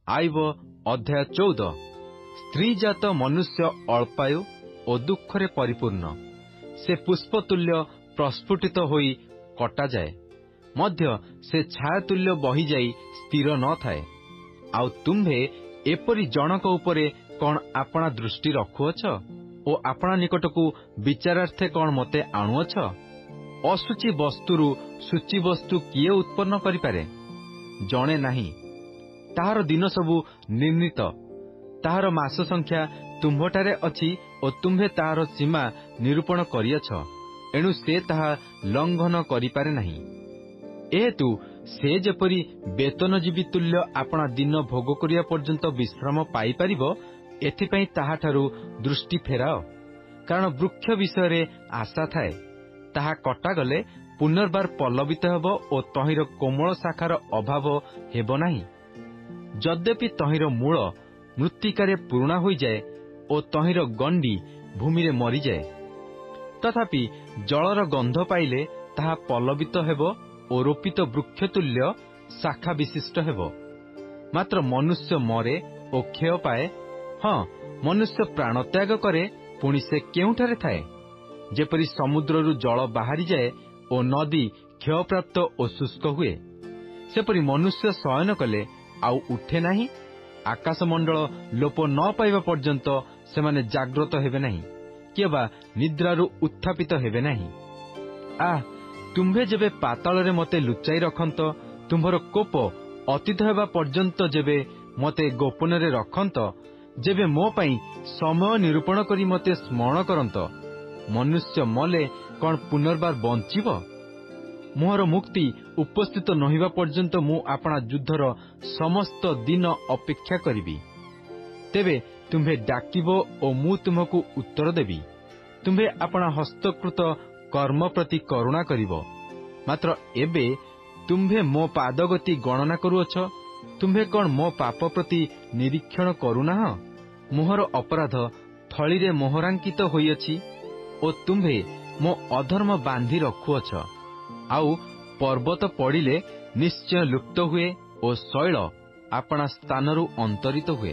आईब अध्याय 14। स्त्रीजात मनुष्य अल्पायु और दुखरे परिपूर्ण, से पुष्पतुल्य प्रस्फुटित होई कटा जाए, मध्य से छायातुल्य बही जाई स्थिर न थाए। आउ तुम्भे एपरि जनक उपरे कौन आपणा दृष्टि रखुअछ ओ आपणा निकटकू विचारार्थे कौन मते आणुअछ? असुचि वस्तुरु सूची वस्तु किए उत्पन्न करिपारे? जणे नाही। ताहार दिन सबु निर्णीत, ताहार मास संख्या तुम्भटारे अछि ओ तुम्भे ताहार सीमा निरूपण करियछ, एणु से ताहा लंघन करिपारे नाही। एहेतु से जेपरि वेतनजीवी तुल्य आपणा दिन भोग करिया पर्यंत विश्राम पाई पारिबो, एथिपई ताहाठारु दृष्टि फेराओ। कारण वृक्ष विषय आशा थाए, ताहा कटा गले पुनर्बार पल्लवित हेब ओ तहिर कोमल शाखार अभाव हेब नाही। यद्यपि तहिर मूल मृत्तिकारे पुरुणा होई जाए ओ तहिर गंडी भूमिरे मरी जाए, तथापि जलर गंध पाइले ताहा पल्लवित हेब ओ रोपित वृक्षतुल्य शाखा विशिष्ट हेब। मात्र मनुष्य मरे ओ क्षय पाए। हाँ, मनुष्य प्राणत्याग करे, पुणी से केउठारे थाए? जेपरि समुद्ररु जल बाहरी जाए ओ नदी क्षयप्राप्त ओ शुष्क हुए, सेपरि मनुष्य शयन कले आउ उठे नाही। आकाशमंडल लोप न पाइबा पर्यंत सेमाने जाग्रत हेबे नाही, किबा निद्रारु उत्थापित हेबे नाही। तुम्भे जेबे पातालरे मते लुचाई रखंत, तुम्भर कोप अतीत हेबा पर्यंत जेबे मते गोपନରେ रखंत, जेबे मो पई समय निरूपण करी मते स्मरण करंत, मनुष्य मले कौन पुनर्बार बंचिब? मोहर मुक्ति उपस्थित नहिबा पर्यंत मु आपणा युद्धर समस्त दिन अपेक्षा करिबी। तेबे तुम्भे डाकिबो ओ मु तुमको उत्तर देबी। तुम्भे आपणा हस्तकृत कर्म प्रति करुणा करिबो। मात्र एबे तुम्भे मो पादगति गणना करुअछ। तुम्भे कौन मो पाप प्रति निरीक्षण करुनाह? मोहर अपराध थळीरे मोहरांकित होइअछि ओ तुम्भे मो अधर्म बांधी रखुअछ। आउ पर्वत पड़िले निश्चय लुप्त हुए ओ शैल आपणा स्थानरु अंतरित हुए।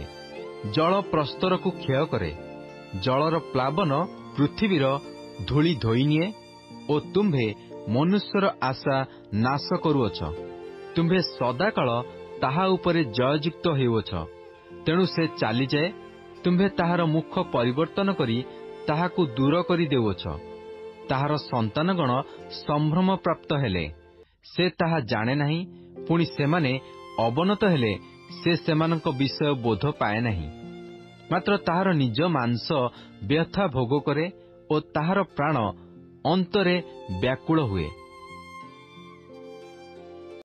जल प्रस्तर को क्षय करे, जलर प्लावन पृथ्वीर धूली धोई निए ओ तुम्भे मनुष्यर आशा नाश करुअछ। तुम्भे सदाकाल ताहा उपरे जययुक्त हेउअछ, तेणु से चाली जाए। तुम्भे ताहार मुख परिवर्तन करी ताहाकू दूर करी देउअछ। ताहार संतानगण संभ्रम प्राप्त हेले, से ताहा जाने नाही, पुणी सेमाने अवनत हेले, से सेमानक विषय बोध पाए नाही। मात्र ताहार निज मांस व्यथा भोग करे ओ ताहार प्राण अंतरे व्याकुल हुए।